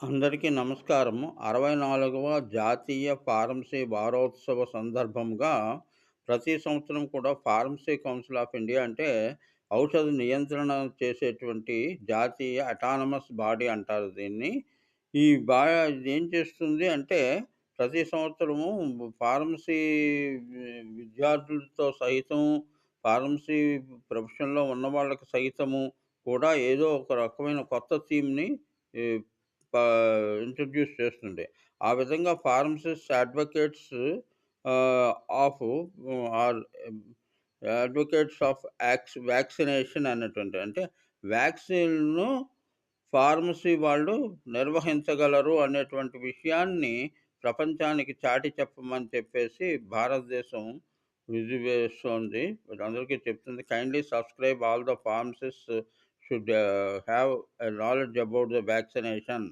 అందరికీ నమస్కారము. 64వ జాతీయ ఫార్మసీ వారోత్సవ సందర్భంగా ప్రతి సంవత్సరం కూడా ఫార్మసీ కౌన్సిల్ ఆఫ్ ఇండియా అంటే ఔషధ నియంత్రణ చేసేటువంటి జాతీయ అటానమస్ బాడీ అంటారు దీన్ని. ఈ బా ఇదేం చేస్తుంది అంటే ప్రతి సంవత్సరము ఫార్మసీ విద్యార్థులతో సహితం, ఫార్మసీ ప్రొఫెషన్‌లో ఉన్నవాళ్ళకి సహితము కూడా ఏదో ఒక రకమైన కొత్త థీమ్‌ని ఈ పా ఇంట్రొడ్యూస్ చేస్తుంది. ఆ విధంగా pharmacist advocates of or advocates of vaccination అన్నటువంటి అంటే వ్యాక్సిన్‌ను ఫార్మసీ వాళ్ళు నిర్వహించగలరు అనేటువంటి విషయాన్ని ప్రపంచానికి చాటి చెప్పమని చెప్పేసి భారతదేశం విసిగివేస్తోంది. అందరికీ చెప్తుంది. Kindly subscribe all the pharmacists should have a knowledge about the vaccination.